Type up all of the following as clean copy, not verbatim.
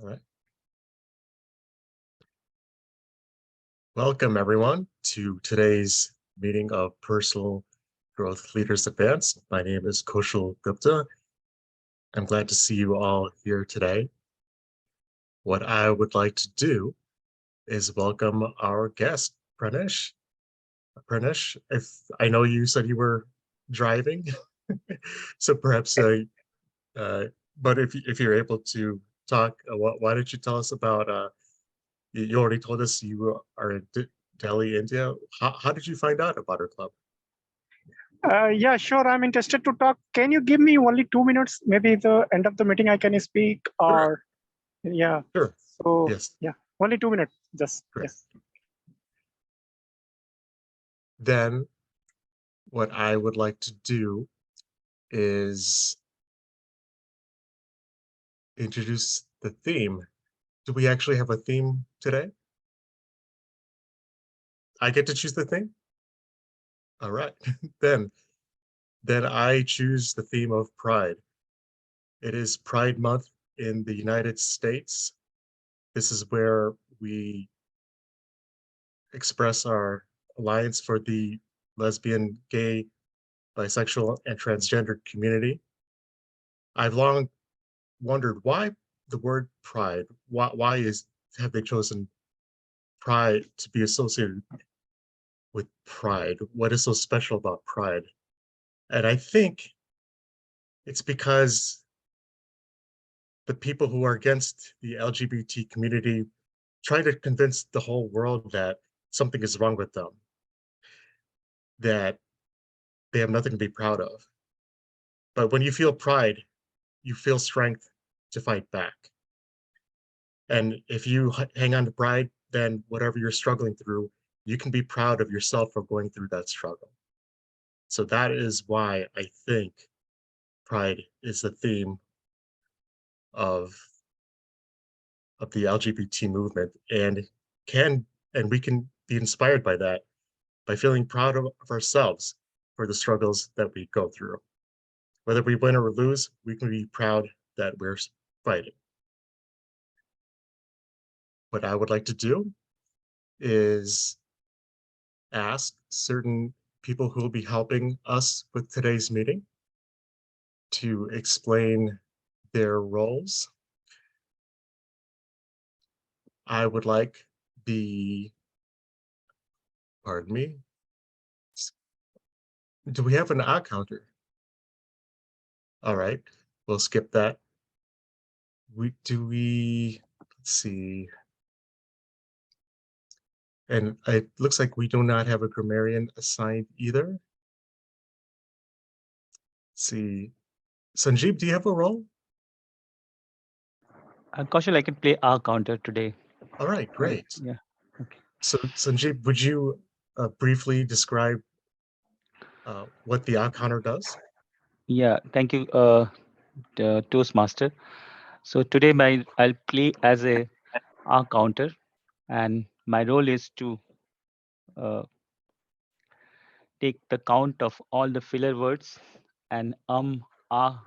All right. Welcome, everyone, to today's meeting of Personal Growth Leaders Advanced. My name is Kaushal Gupta. I'm glad to see you all here today. What I would like to do is welcome our guest, Pranesh. Pranesh, if I know you said you were driving, so perhaps, uh, but if you're able to talk, why don't you tell us about you already told us you are in Delhi, India. How did you find out about our club? Yeah, sure. I'm interested to talk. Can you give me only 2 minutes? Maybe the end of the meeting I can speak Sure, or yeah. sure. So Yes, yeah, only 2 minutes. Just great. yes. Then what I would like to do is introduce the theme. Do we actually have a theme today? I get to choose the theme? All right. Then then I choose the theme of pride. It is Pride Month in the United States. This is where we express our alliance for the lesbian, gay, bisexual, and transgender community. I've long wondered why the word pride. Why is have they chosen pride to be associated with pride? What is so special about pride? And I think it's because the people who are against the LGBT community try to convince the whole world that something is wrong with them, that they have nothing to be proud of. But when you feel pride, you feel strength to fight back. And if you hang on to pride, then whatever you're struggling through, you can be proud of yourself for going through that struggle. So that is why I think pride is the theme of the LGBT movement, and can and we can be inspired by that by feeling proud of ourselves for the struggles that we go through. Whether we win or lose, we can be proud that we're fighting. What I would like to do is ask certain people who will be helping us with today's meeting to explain their roles. I would like the, pardon me, do we have an odd counter? All right, we'll skip that. Let's see. And it looks like we do not have a grammarian assigned either. Let's see. Sanjeev, do you have a role? Kaushal, I can play our counter today. All right, great. Yeah. Okay. So Sanjeev, would you briefly describe what the odd counter does? Yeah. Thank you, Toastmaster. So today, I'll play as a our counter, and my role is to uh, take the count of all the filler words and ah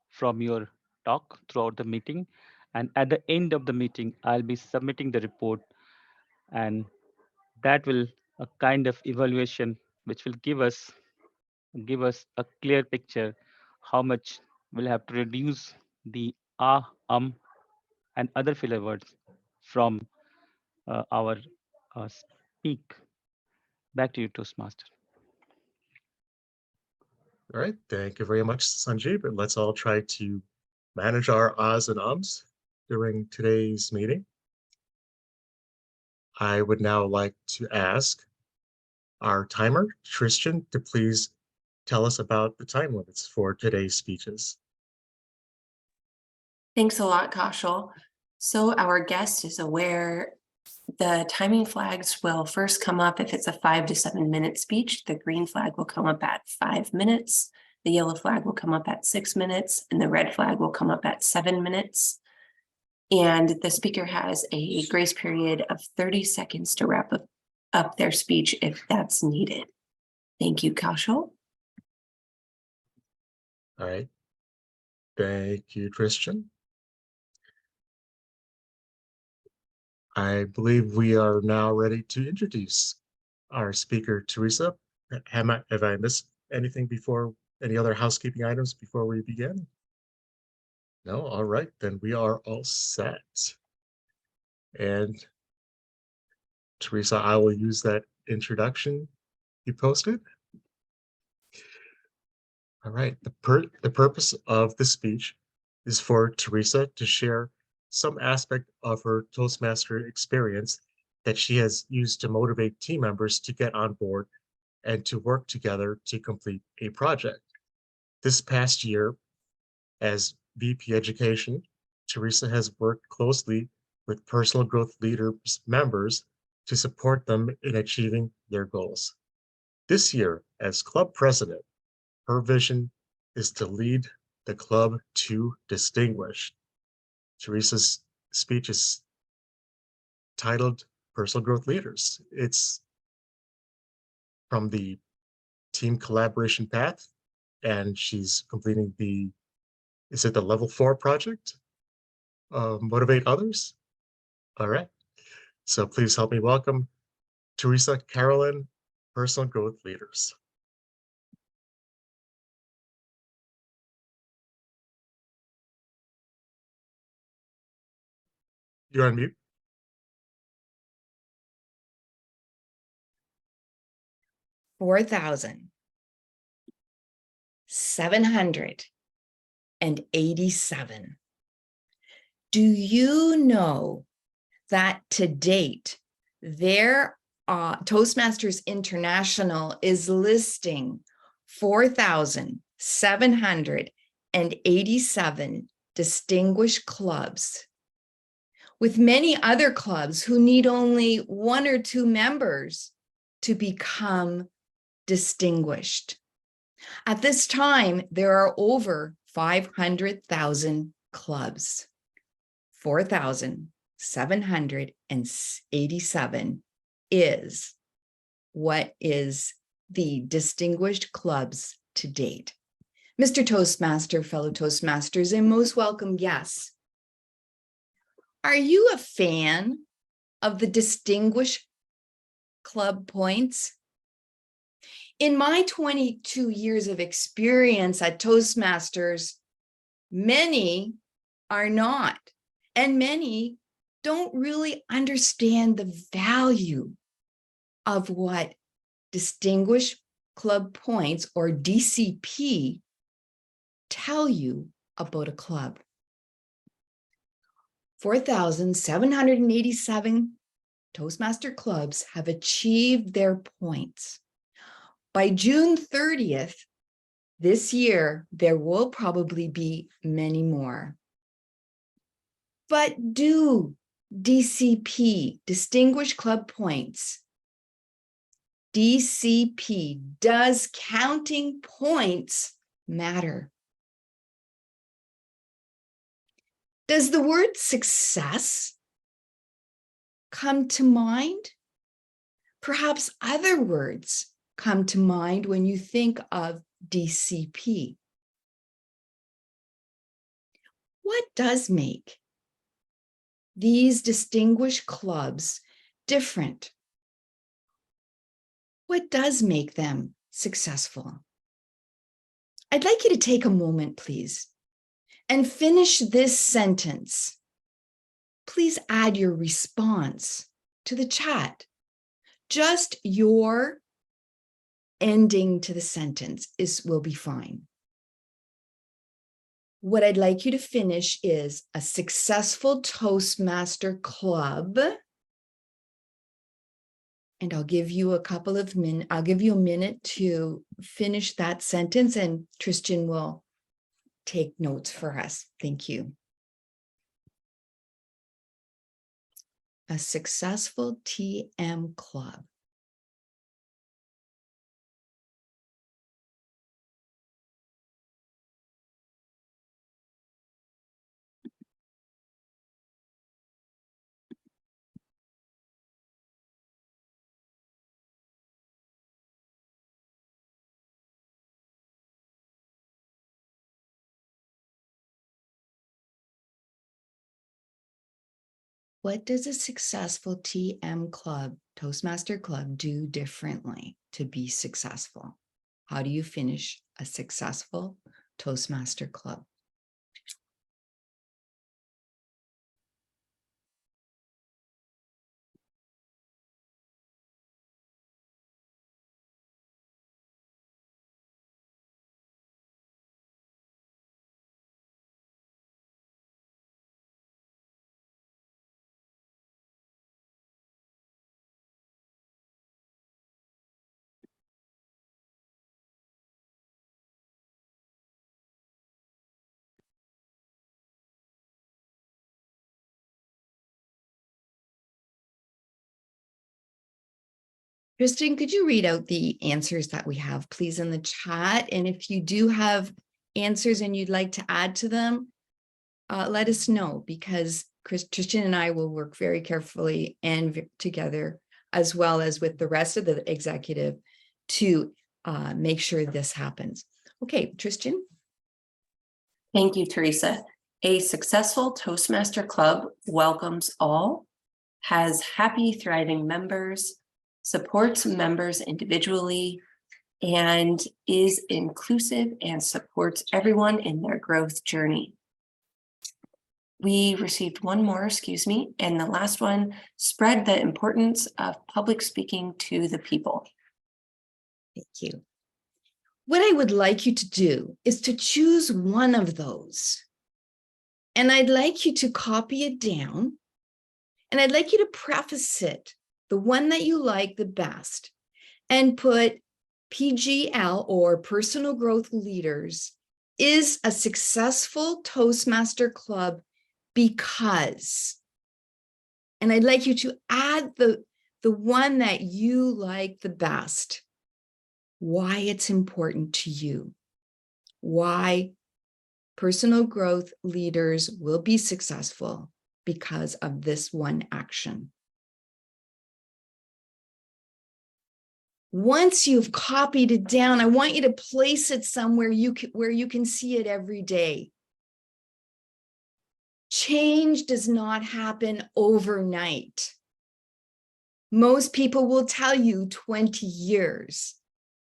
from your talk throughout the meeting, and at the end of the meeting, I'll be submitting the report, and that will a kind of evaluation which will give us a clear picture how much we'll have to reduce the and other filler words from our speak. Back to you, Toastmaster. All right, thank you very much, Sanjeev. And let's all try to manage our ahs and ums during today's meeting. I would now like to ask our timer, Tristan, to please tell us about the time limits for today's speeches. Thanks a lot, Kaushal. So our guest is aware the timing flags will first come up if it's a 5 to 7 minute speech. The green flag will come up at 5 minutes. The yellow flag will come up at 6 minutes, and the red flag will come up at 7 minutes. And the speaker has a grace period of 30 seconds to wrap up their speech if that's needed. Thank you, Kaushal. All right. Thank you, Christian. I believe we are now ready to introduce our speaker, Teresa. Have I missed anything before, any other housekeeping items before we begin? No, all right, then we are all set. And Teresa, I will use that introduction you posted. All right, the purpose of the speech is for Teresa to share some aspect of her Toastmaster experience that she has used to motivate team members to get on board and to work together to complete a project. This past year, as VP Education, Teresa has worked closely with personal growth leaders members to support them in achieving their goals. This year, as club president, her vision is to lead the club to distinguish. Teresa's speech is titled Personal Growth Leaders. It's from the team collaboration path, and she's completing is it the level 4 project? Motivate others? All right. So please help me welcome Teresa Carolyn, Personal Growth Leaders. You're on mute. 4,787. Do you know that to date, their Toastmasters International is listing 4,787 distinguished clubs, with many other clubs who need only 1 or 2 members to become distinguished. At this time, there are over 500,000 clubs. 4,787 is what is the distinguished clubs to date. Mr. Toastmaster, fellow Toastmasters, and most welcome guests, are you a fan of the distinguished club points? In my 22 years of experience at Toastmasters, many are not, and many don't really understand the value of what Distinguished Club Points, or DCP, tell you about a club. 4,787 Toastmaster clubs have achieved their points. By June 30th this year, there will probably be many more. But do DCP, Distinguished Club Points, DCP, does counting points matter? Does the word success come to mind? Perhaps other words come to mind when you think of DCP. What does make these distinguished clubs different? What does make them successful? I'd like you to take a moment, please, and finish this sentence. Please add your response to the chat. Just your ending to the sentence will be fine. What I'd like you to finish is a successful Toastmaster club. And I'll give you a couple of minutes. I'll give you a minute to finish that sentence, and Tristan will take notes for us. Thank you. A successful TM club. What does a successful TM club, Toastmaster club, do differently to be successful? How do you finish a successful Toastmaster club? Kristen, could you read out the answers that we have, please, in the chat? And if you do have answers and you'd like to add to them, let us know, because Christian and I will work very carefully and together, as well as with the rest of the executive, to make sure this happens. Okay, Tristan. Thank you, Teresa. A successful Toastmaster club welcomes all, has happy, thriving members, supports members individually, and is inclusive and supports everyone in their growth journey. We received one more, excuse me, and the last one, spread the importance of public speaking to the people. Thank you. What I would like you to do is to choose one of those. And I'd like you to copy it down. And I'd like you to preface it, the one that you like the best, and put PGL, or Personal Growth Leaders, is a successful Toastmaster club because. And I'd like you to add the one that you like the best, why it's important to you, why personal growth leaders will be successful because of this one action. Once you've copied it down, I want you to place it somewhere where you can see it every day. Change does not happen overnight. Most people will tell you 20 years.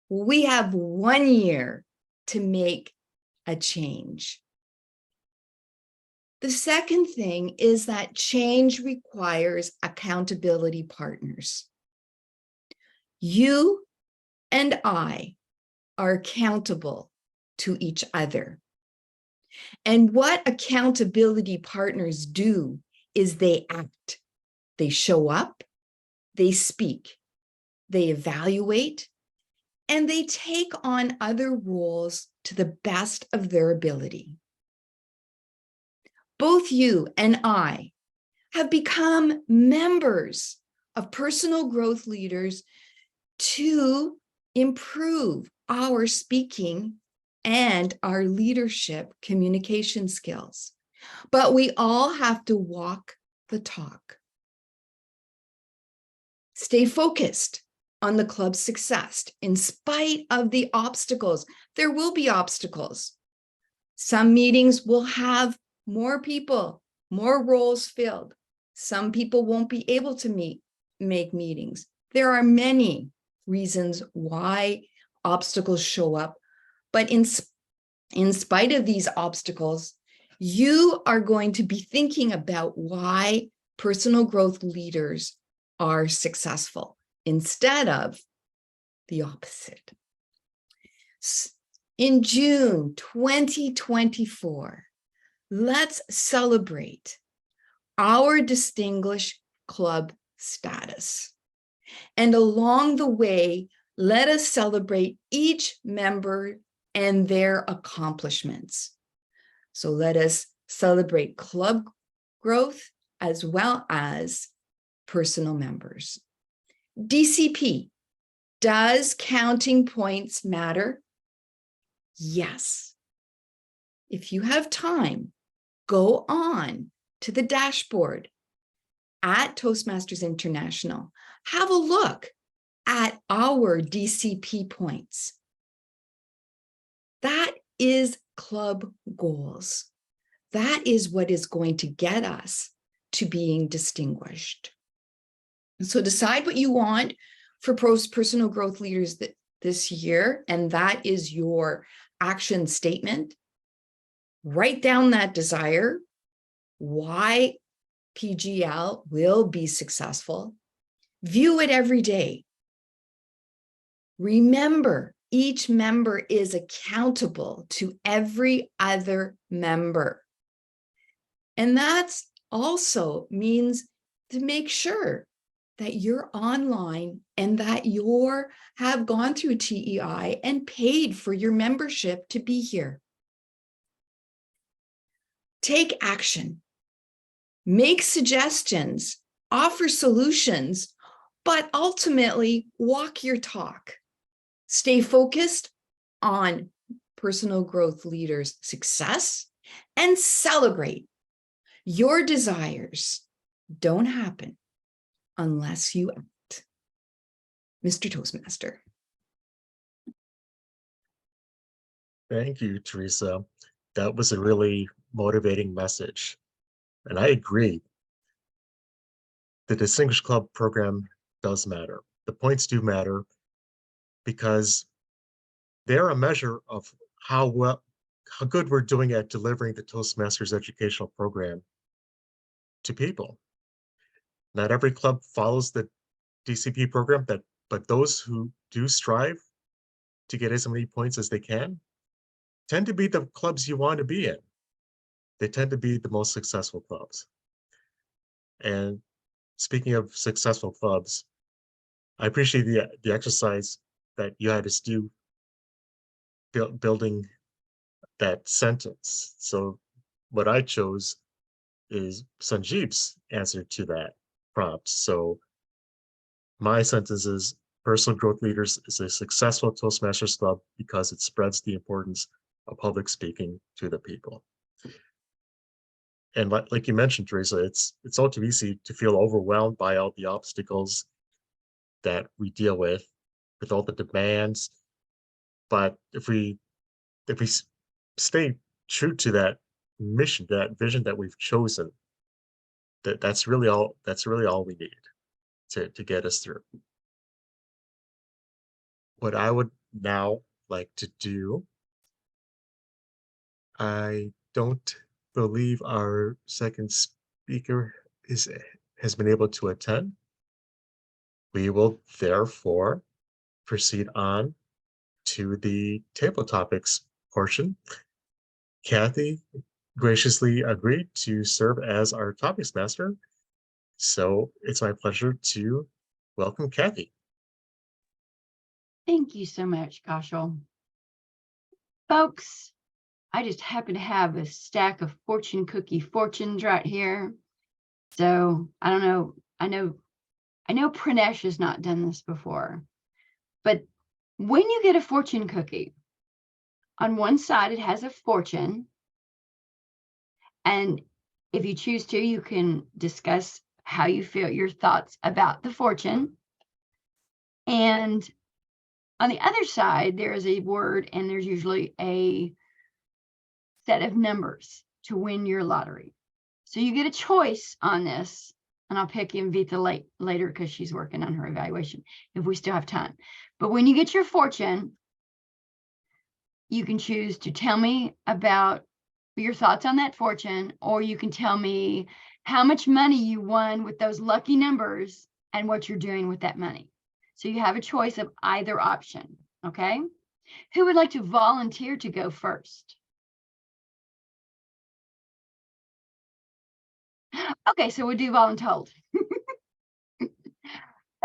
We have 1 year to make a change. The second thing is that change requires accountability partners. You and I are accountable to each other. And what accountability partners do is they act, they show up, they speak, they evaluate, and they take on other roles to the best of their ability. Both you and I have become members of Personal Growth Leaders to improve our speaking and our leadership communication skills. But we all have to walk the talk. Stay focused on the club's success in spite of the obstacles. There will be obstacles. Some meetings will have more people, more roles filled. Some people won't be able to make meetings. There are many reasons why obstacles show up, but in spite of these obstacles, you are going to be thinking about why personal growth leaders are successful instead of the opposite. In June 2024, let's celebrate our distinguished club status. And along the way, let us celebrate each member and their accomplishments. So let us celebrate club growth as well as personal members. DCP, does counting points matter? Yes. If you have time, go on to the dashboard at Toastmasters International. Have a look at our DCP points. That is club goals. That is what is going to get us to being distinguished. So decide what you want for personal growth leaders this year, and that is your action statement. Write down that desire, why PGL will be successful. View it every day. Remember, each member is accountable to every other member. And that's also means to make sure that you're online and that you have gone through TEI and paid for your membership to be here. Take action, make suggestions, offer solutions, but ultimately walk your talk. Stay focused on personal growth leaders' success and celebrate. Your desires don't happen unless you act. Mr. Toastmaster. Thank you, Teresa. That was a really motivating message. And I agree. The Distinguished Club program does matter. The points do matter because they're a measure of how good we're doing at delivering the Toastmasters educational program to people. Not every club follows the DCP program, but those who do strive to get as many points as they can tend to be the clubs you want to be in. They tend to be the most successful clubs. And speaking of successful clubs, I appreciate the exercise that you had us do building that sentence. So what I chose is Sanjeev's answer to that prompt. So my sentence is, Personal Growth Leaders is a successful Toastmasters club because it spreads the importance of public speaking to the people. And like you mentioned, Teresa, it's all too easy to feel overwhelmed by all the obstacles that we deal with all the demands. But if we stay true to that mission, that vision that we've chosen, that's really all we need to get us through. What I would now like to do, I don't believe our second speaker has been able to attend. We will therefore proceed on to the table topics portion. Kathy graciously agreed to serve as our topics master. So it's my pleasure to welcome Kathy. Thank you so much, Kaushal. Folks, I just happen to have a stack of fortune cookie fortunes right here. So I don't know. I know Pranesh has not done this before, but when you get a fortune cookie, on one side it has a fortune, and if you choose to, you can discuss how you feel, your thoughts about the fortune. And on the other side, there is a word, and there's usually a set of numbers to win your lottery. So you get a choice on this, and I'll pick Invita later because she's working on her evaluation if we still have time. But when you get your fortune, you can choose to tell me about your thoughts on that fortune, or you can tell me how much money you won with those lucky numbers and what you're doing with that money. So you have a choice of either option, okay? Who would like to volunteer to go first? Okay, so we'll do voluntold.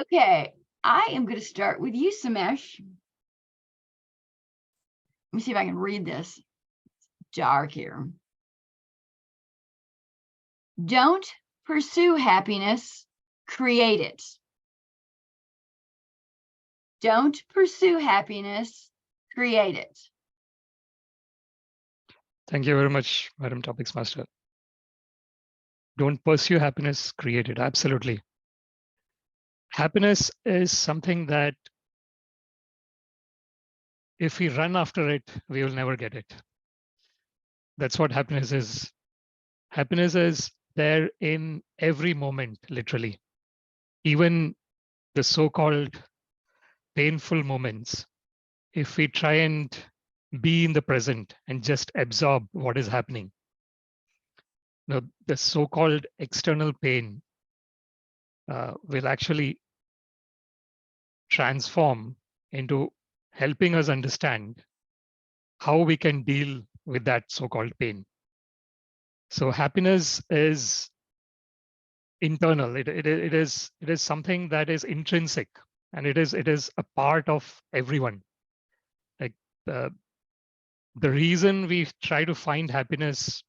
Okay, I am going to start with you, Samesh. Let me see if I can read this. It's dark here. Don't pursue happiness, create it. Don't pursue happiness, create it. Thank you very much, Madam Topics Master. Don't pursue happiness, create it. Absolutely. Happiness is something that if we run after it, we will never get it. That's what happiness is. Happiness is there in every moment, literally. Even the so-called painful moments, if we try and be in the present and just absorb what is happening, the so-called external pain will actually transform into helping us understand how we can deal with that so-called pain. So happiness is internal. It is something that is intrinsic, and it is a part of everyone. Like the reason we try to find happiness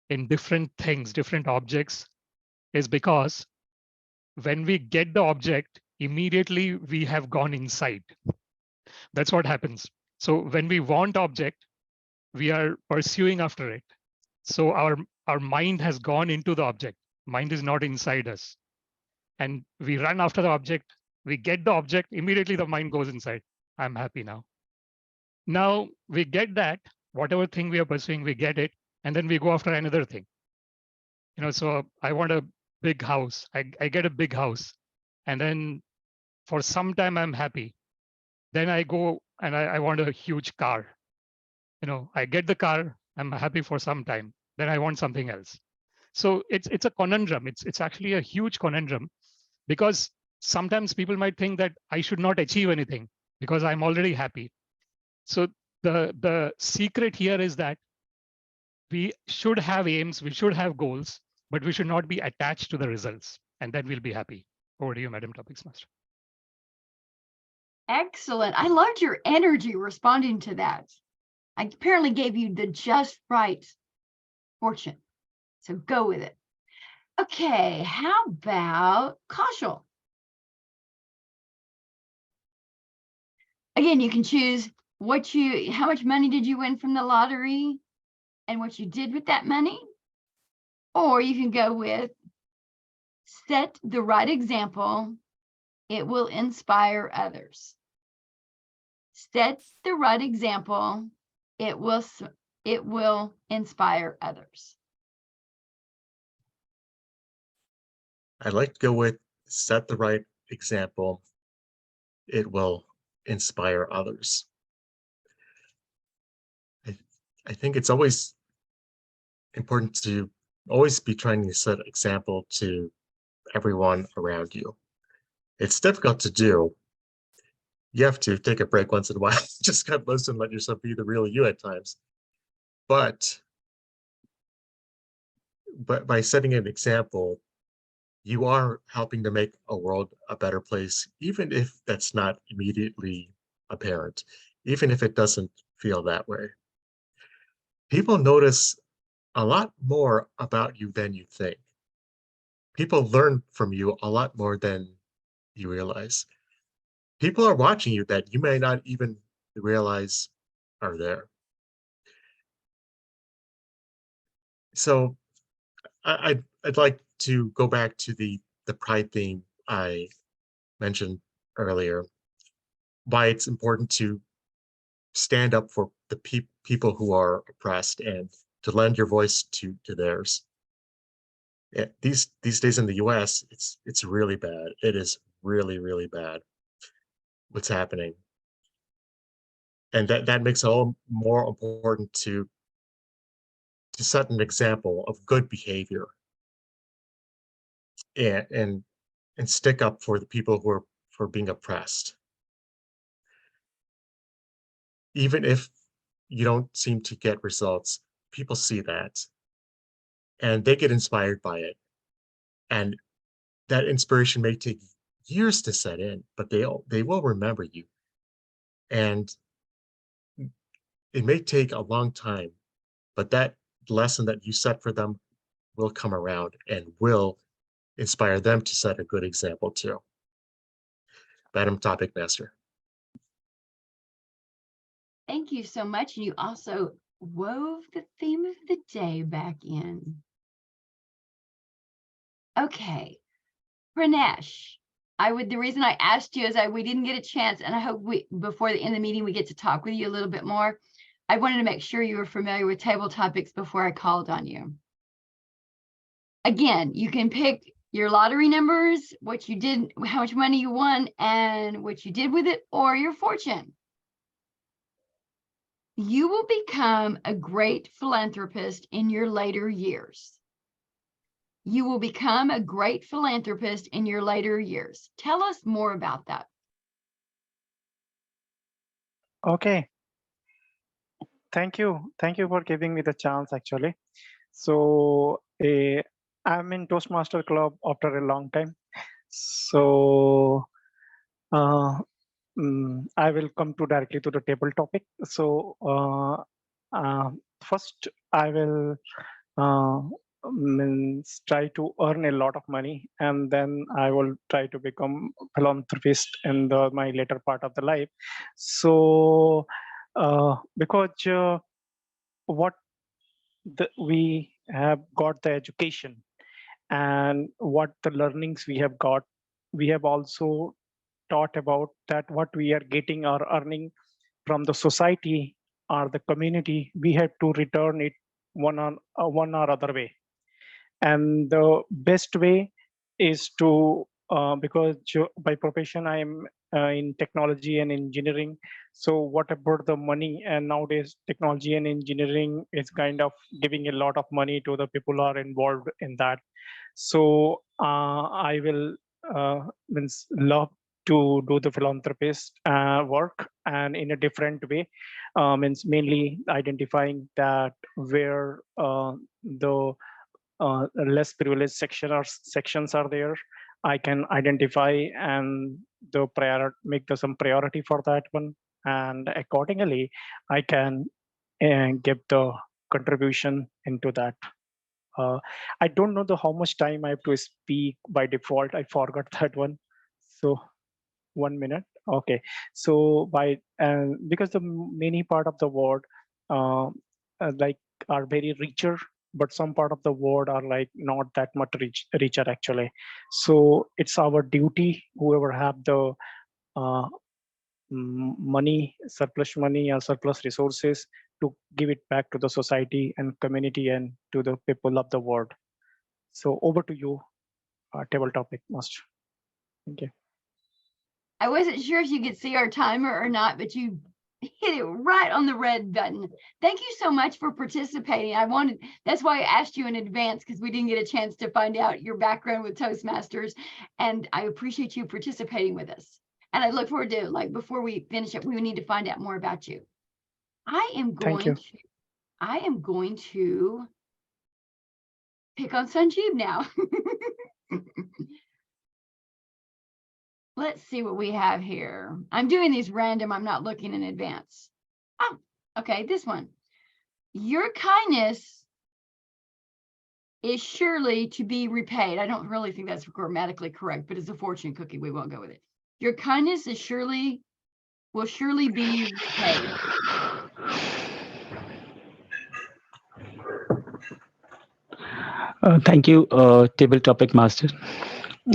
in different things, different objects, is because when we get the object, immediately we have gone inside. That's what happens. So when we want object, we are pursuing after it. So our mind has gone into the object. Mind is not inside us. And we run after the object. We get the object, immediately the mind goes inside. I'm happy now. Now we get that, whatever thing we are pursuing, we get it. And then we go after another thing. So I want a big house. I get a big house. And then for some time I'm happy. Then I go and I want a huge car. I get the car, I'm happy for some time. Then I want something else. So it's a conundrum. It's actually a huge conundrum, because sometimes people might think that I should not achieve anything because I'm already happy. So the secret here is that we should have aims, we should have goals, but we should not be attached to the results, and then we'll be happy. Over to you, Madam Topics Master. Excellent. I loved your energy responding to that. I apparently gave you the just right fortune. So go with it. Okay, how about Kaushal? Again, you can choose how much money did you win from the lottery and what you did with that money. Or you can go with set the right example. It will inspire others. Set the right example. It will inspire others. I'd like to go with set the right example. It will inspire others. I think it's always important to always be trying to set example to everyone around you. It's difficult to do. You have to take a break once in a while. Just cut loose and let yourself be the real you at times. But by setting an example, you are helping to make a world a better place, even if that's not immediately apparent, even if it doesn't feel that way. People notice a lot more about you than you think. People learn from you a lot more than you realize. People are watching you that you may not even realize are there. So I'd like to go back to the pride theme I mentioned earlier, why it's important to stand up for the people who are oppressed and to lend your voice to theirs. Yeah, these days in the US, it's really bad. It is really, really bad what's happening. And that makes it all more important to set an example of good behavior and stick up for the people who are being oppressed. Even if you don't seem to get results, people see that and they get inspired by it. And that inspiration may take years to set in, but they will remember you. And it may take a long time, but that lesson that you set for them will come around and will inspire them to set a good example too. Madam Topic Master. Thank you so much. And you also wove the theme of the day back in. Okay, Pranesh, the reason I asked you is we didn't get a chance, and I hope before the end of the meeting we get to talk with you a little bit more. I wanted to make sure you were familiar with table topics before I called on you. Again, you can pick your lottery numbers, what you did, how much money you won, and what you did with it, or your fortune. You will become a great philanthropist in your later years. You will become a great philanthropist in your later years. Tell us more about that. Okay. Thank you. Thank you for giving me the chance, actually. So I'm in Toastmaster Club after a long time. So uh, I will come to directly to the table topic. So first, I will uh, try to earn a lot of money, and then I will try to become philanthropist in my later part of the life. So because what we have got the education and what the learnings we have also taught about that what we are getting or earning from the society or the community, we have to return it one or other way. And the best way is to because by profession I am in technology and engineering. So what about the money? And nowadays technology and engineering is kind of giving a lot of money to the people who are involved in that. So I will love to do the philanthropist work, and in a different way. Means mainly identifying that where the less privileged sections are there, I can identify and make some priority for that one, and accordingly I can give the contribution into that. uh, I don't know how much time I have to speak by default. I forgot that one. So 1 minute. Okay. So because the many part of the world uh, like are very richer, but some part of the world are like not that much richer actually. So it's our duty, whoever have the uh, money, surplus money or surplus resources, to give it back to the society and community and to the people of the world. So over to you, table topic master. Thank you. I wasn't sure if you could see our timer or not, but you hit it right on the red button. Thank you so much for participating. That's why I asked you in advance, because we didn't get a chance to find out your background with Toastmasters. And I appreciate you participating with us. And I look forward to, like, before we finish up, we need to find out more about you. I am going to pick on Sanjeev now. Let's see what we have here. I'm doing these random. I'm not looking in advance. Oh, okay, this one. Your kindness is surely to be repaid. I don't really think that's grammatically correct, but it's a fortune cookie. We won't go with it. Your kindness will surely be repaid. Thank you, table topic master.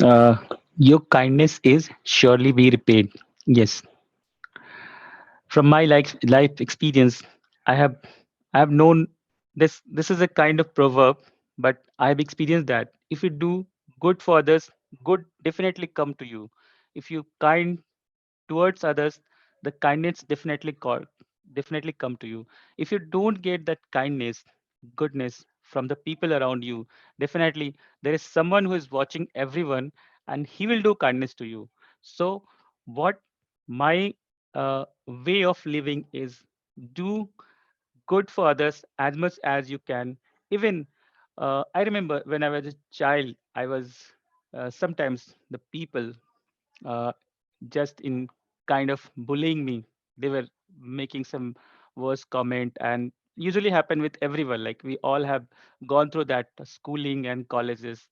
Uh, your kindness is surely be repaid. Yes. From my life experience, I have known this. This is a kind of proverb, but I have experienced that if you do good for others, good definitely come to you. If you kind towards others, the kindness definitely come to you. If you don't get that kindness, goodness from the people around you, definitely there is someone who is watching everyone, and he will do kindness to you. So what my way of living is, do good for others as much as you can. Even I remember when I was a child, I was sometimes the people uh, just in kind of bullying me. They were making some worse comment, and usually happen with everyone. Like we all have gone through that schooling and colleges.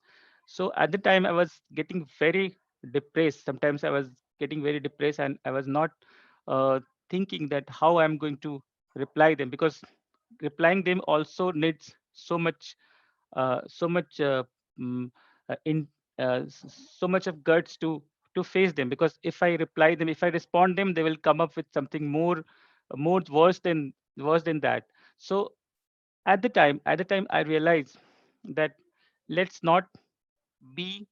So at the time, I was getting very depressed. Sometimes I was getting very depressed, and I was not uh, thinking that how I'm going to reply them, because replying them also needs so much mm, in so much of guts to face them, because if I reply them, if I respond them, they will come up with something more worse than that. So at the time I realized that let's not be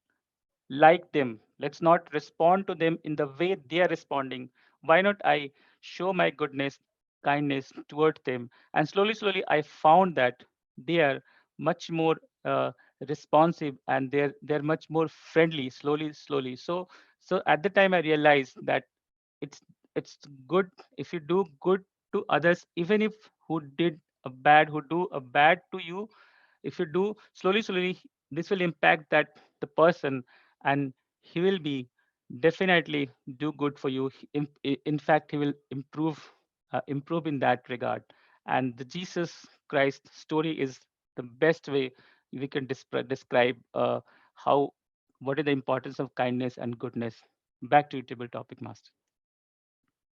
like them. Let's not respond to them in the way they are responding. Why not I show my goodness, kindness towards them? And slowly, slowly, I found that they are much more responsive, and they're much more friendly. Slowly, slowly. So at the time, I realized that it's it's good if you do good to others, even if who do a bad to you. If you do slowly, slowly, this will impact that the person, and he will be definitely do good for you. In fact, he will improve in that regard. And the Jesus Christ story is the best way we can describe how what is the importance of kindness and goodness. Back to you, table topic master.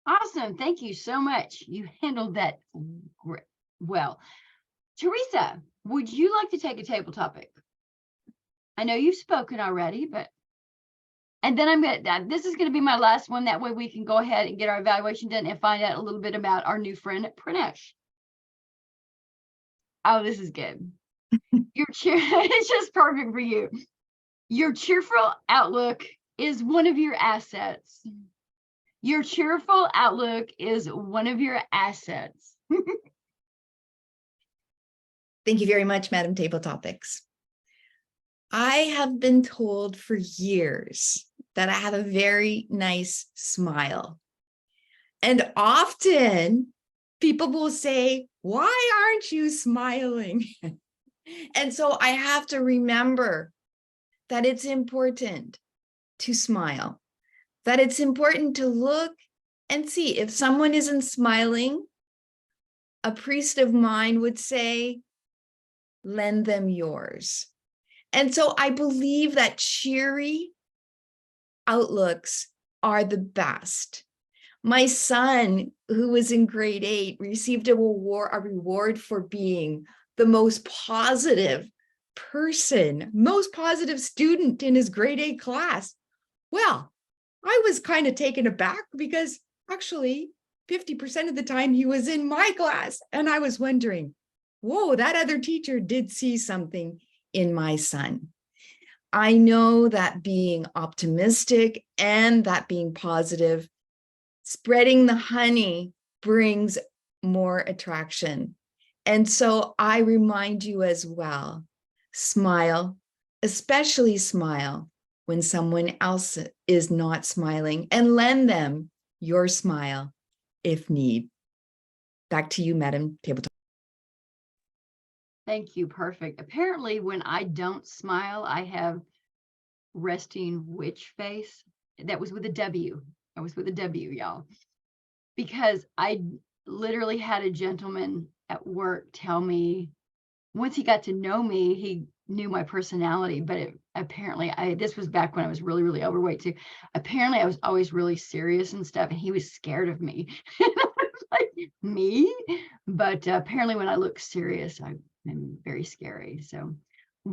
Awesome. Thank you so much. You handled that well. Teresa, would you like to take a table topic? I know you've spoken already, but and then this is going to be my last one. That way we can go ahead and get our evaluation done and find out a little bit about our new friend, Pranesh. Oh, this is good. It's just perfect for you. Your cheerful outlook is one of your assets. Your cheerful outlook is one of your assets. Thank you very much, Madam Table Topics. I have been told for years that I have a very nice smile. And often people will say, why aren't you smiling? And so I have to remember that it's important to smile, that it's important to look and see. If someone isn't smiling, a priest of mine would say, lend them yours. And so I believe that cheery outlooks are the best. My son, who was in grade 8, received a reward for being the most positive person, most positive student in his grade 8 class. Well, I was kind of taken aback because actually 50% of the time he was in my class. And I was wondering, whoa, that other teacher did see something in my son. I know that being optimistic and that being positive, spreading the honey brings more attraction. And so I remind you as well, smile, especially smile when someone else is not smiling, and lend them your smile if need. Back to you, Madam Tabletop. Thank you. Perfect. Apparently, when I don't smile, I have resting witch face. That was with a W. I was with a W, y'all. Because I literally had a gentleman at work tell me, once he got to know me, he knew my personality, but apparently this was back when I was really, really overweight too. Apparently I was always really serious and stuff, and he was scared of me. And I was like, me? But apparently when I look serious, I'm very scary. So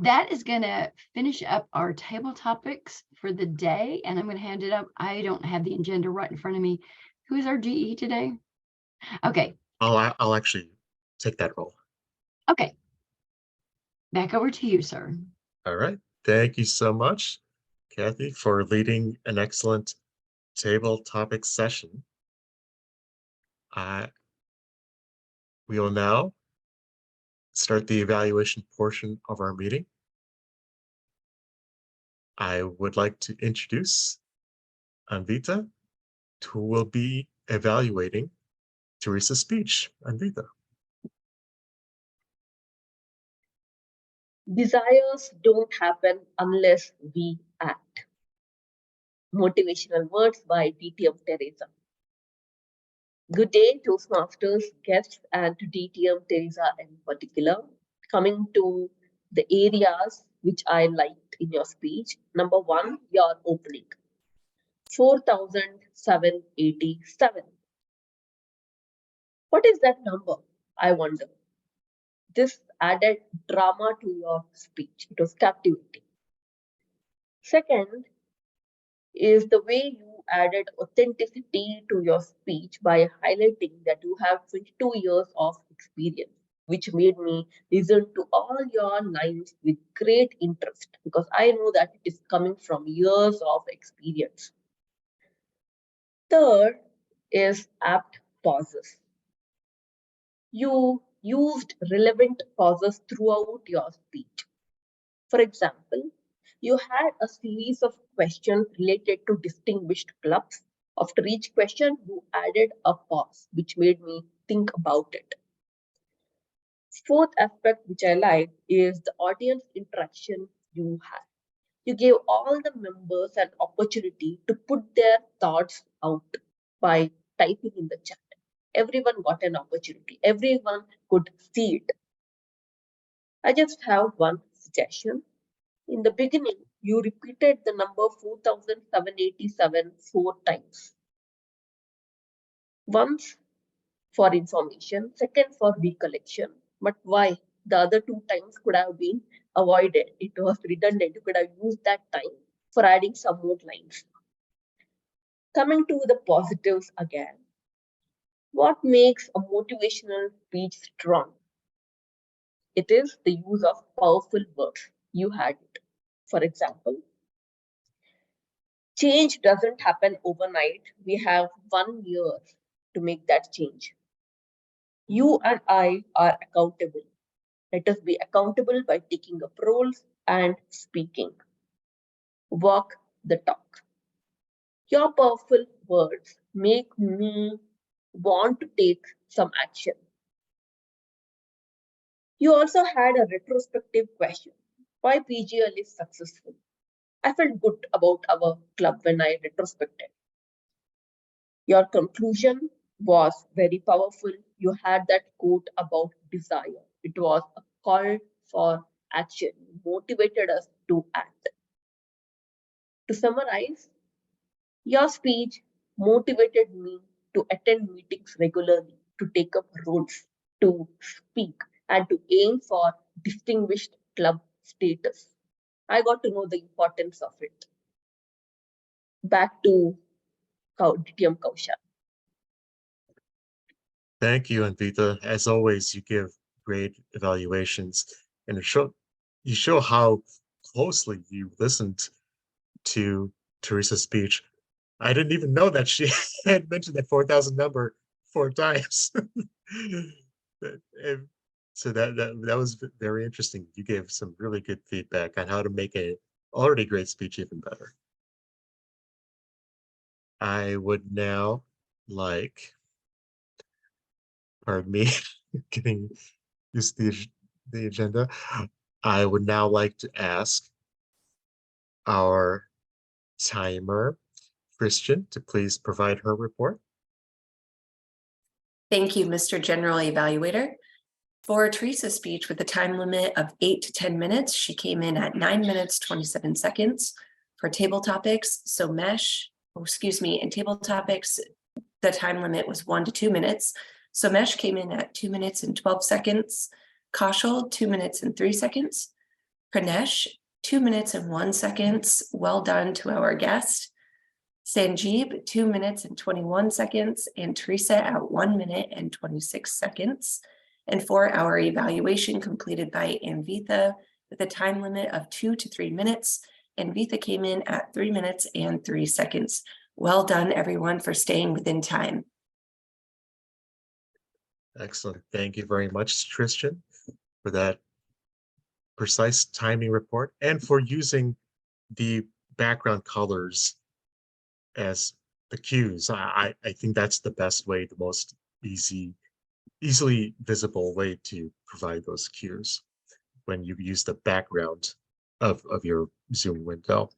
that is going to finish up our table topics for the day, and I'm going to hand it up. I don't have the agenda right in front of me. Who is our GE today? Okay. I'll actually take that role. Okay. Back over to you, sir. All right. Thank you so much, Kathy, for leading an excellent table topic session. We will now start the evaluation portion of our meeting. I would like to introduce Anvita, who will be evaluating Teresa's speech. Anvita. Desires don't happen unless we act. Motivational words by DTM Teresa. Good day, Toastmasters, guests, and to DTM Teresa in particular. Coming to the areas which I liked in your speech. Number 1, your opening. 4,787. What is that number? I wonder. This added drama to your speech. It was captivating. Second is the way you added authenticity to your speech by highlighting that you have 22 years of experience. which made me listen to all your lines with great interest because I know that it is coming from years of experience. Third is apt pauses. You used relevant pauses throughout your speech. For example, you had a series of questions related to distinguished clubs. After each question, you added a pause, which made me think about it. Fourth aspect, which I like, is the audience interaction you had. You gave all the members an opportunity to put their thoughts out by typing in the chat. Everyone got an opportunity, everyone could see it. I just have one suggestion. In the beginning, you repeated the number 4787 4 times. Once for information, second for recollection. But why? The other 2 times could have been avoided. It was redundant. You could have used that time for adding some more lines. Coming to the positives again. What makes a motivational speech strong? It is the use of powerful words. You had it. For example, change doesn't happen overnight. We have 1 year to make that change. You and I are accountable. Let us be accountable by taking up roles and speaking. Walk the talk. Your powerful words make me want to take some action. You also had a retrospective question. Why PGL is successful? I felt good about our club when I retrospected. Your conclusion was very powerful. You had that quote about desire. It was a call for action, motivated us to act. To summarize, your speech motivated me to attend meetings regularly, to take up roles, to speak, and to aim for distinguished club status. I got to know the importance of it. Back to DTM Kaushal. Thank you, Anvita. As always, you give great evaluations, and you show how closely you listened to Teresa's speech. I didn't even know that she had mentioned that 4,000 number 4 times. So that was very interesting. You gave some really good feedback on how to make a already great speech even better. I would now like, pardon me, getting used to the agenda. I would now like to ask our timer, Christian, to please provide her report. Thank you, Mr. General Evaluator. For Teresa's speech with a time limit of 8 to 10 minutes, she came in at 9 minutes, 27 seconds. For table topics, in table topics, the time limit was 1 to 2 minutes. So Mesh came in at 2 minutes and 12 seconds. Kaushal, 2 minutes and 3 seconds. Pranesh, 2 minutes and 1 second. Well done to our guest. Sanjeev, 2 minutes and 21 seconds, and Teresa at 1 minute and 26 seconds. And for our evaluation completed by Anvita with a time limit of 2 to 3 minutes, Anvita came in at 3 minutes and 3 seconds. Well done, everyone, for staying within time. Excellent. Thank you very much, Christian, for that precise timing report and for using the background colors as the cues. I think that's the best way, the most easily visible way to provide those cues when you use the background of your Zoom window.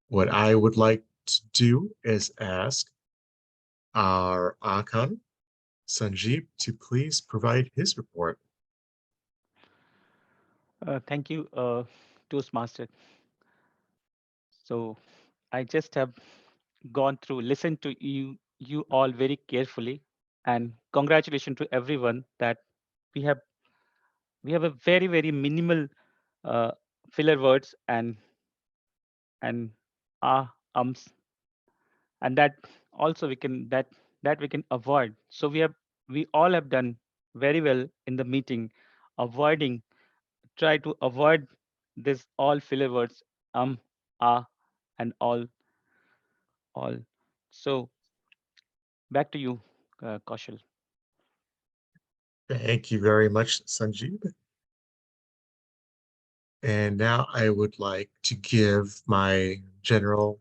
What I would like to do is ask our Akan, Sanjeev, to please provide his report. Thank you, Toastmaster. So I just have listened to you all very carefully, and congratulations to everyone that we have a very minimal uh, filler words and ums, and that also we can that we can avoid. So we all have done very well in the meeting, avoiding, try to avoid this all filler words, ah, and all. So back to you, Kaushal. Thank you very much, Sanjeev. And now I would like to give my general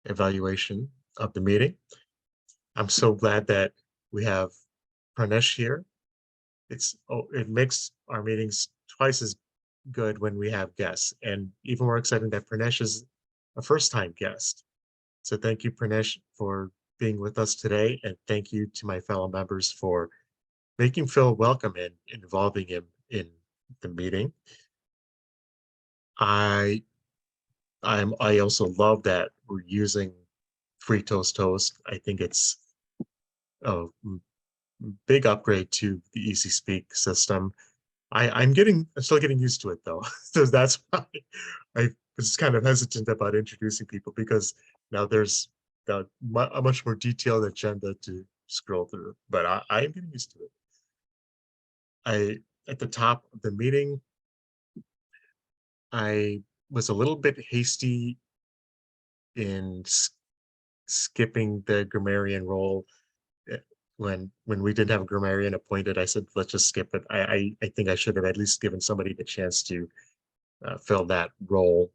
evaluation of the meeting. I'm so glad that we have Pranesh here. It makes our meetings twice as good when we have guests, and even more exciting that Pranesh is a first-time guest. So thank you, Pranesh, for being with us today, and thank you to my fellow members for making him feel welcome and involving him in the meeting. I also love that we're using free toast. I think it's a big upgrade to the Easy Speak system. I'm still getting used to it though. So that's why I was kind of hesitant about introducing people, because now there's a much more detailed agenda to scroll through, but I'm getting used to it. At the top of the meeting, I was a little bit hasty in skipping the grammarian role. When we didn't have a grammarian appointed, I said, let's just skip it. I think I should have at least given somebody the chance to fill that role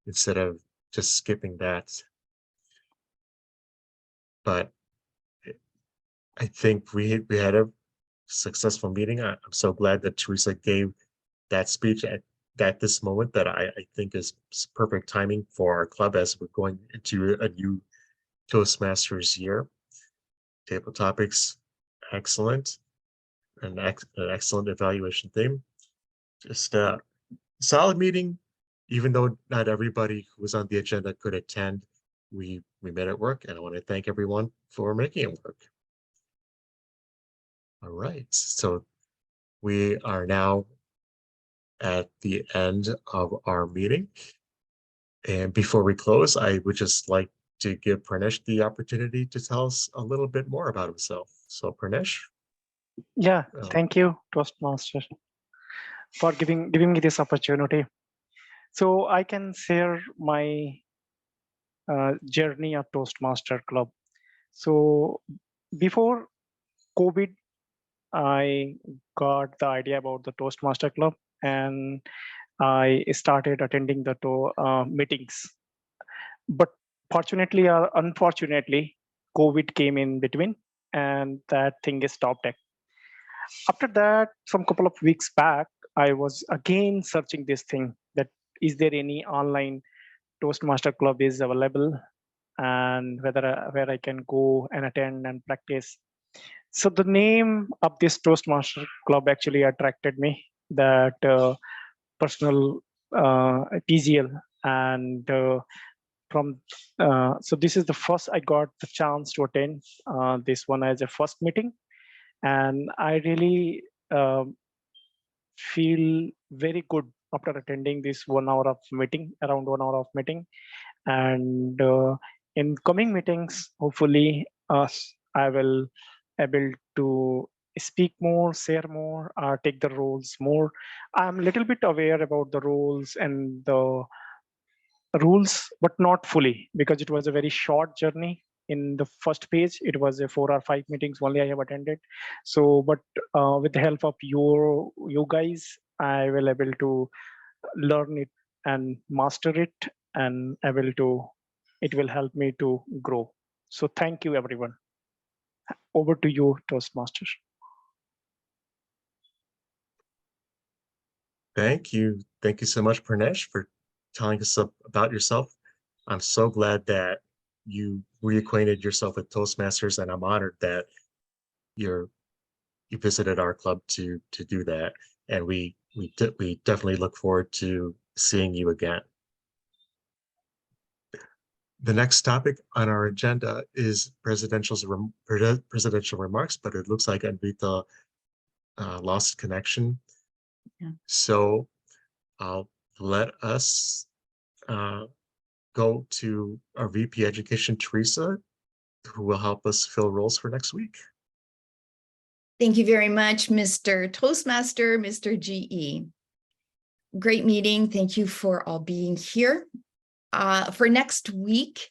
instead of just skipping that. But I think we had a successful meeting. I'm so glad that Teresa gave that speech at this moment that I think is perfect timing for our club as we're going into a new Toastmasters year. Table topics, excellent. An excellent evaluation theme. Just a solid meeting, even though not everybody who was on the agenda could attend. We made it work, and I want to thank everyone for making it work. All right, so we are now at the end of our meeting. And before we close, I would just like to give Pranesh the opportunity to tell us a little bit more about himself. So Pranesh. Yeah, thank you, Toastmaster, for giving me this opportunity. So I can share my journey of Toastmaster Club. So before COVID, I got the idea about the Toastmaster Club, and I started attending the meetings. But fortunately or unfortunately, COVID came in between, and that thing is stopped. After that, some couple of weeks back, I was again searching this thing, that is there any online Toastmaster Club is available, and where I can go and attend and practice. So the name of this Toastmaster Club actually attracted me, that personal PGL, and so this is the first I got the chance to attend this one as a first meeting, and I really feel very good after attending this 1 hour of meeting, around 1 hour of meeting. And in coming meetings, hopefully I will able to speak more, share more, take the roles more. I'm a little bit aware about the roles and the rules, but not fully, because it was a very short journey. In the first page, it was a 4 or 5 meetings only I have attended. So, but with the help of you guys, I will able to learn it and master it, and it will help me to grow. So thank you, everyone. Over to you, Toastmaster. Thank you so much, Pranesh, for telling us about yourself. I'm so glad that you reacquainted yourself with Toastmasters, and I'm honored that you visited our club to do that. And we definitely look forward to seeing you again. The next topic on our agenda is presidential remarks, but it looks like Anvita lost connection. Yeah. So let us go to our VP Education, Teresa, who will help us fill roles for next week. Thank you very much, Mr. Toastmaster, Mr. GE. Great meeting. Thank you for all being here. For next week,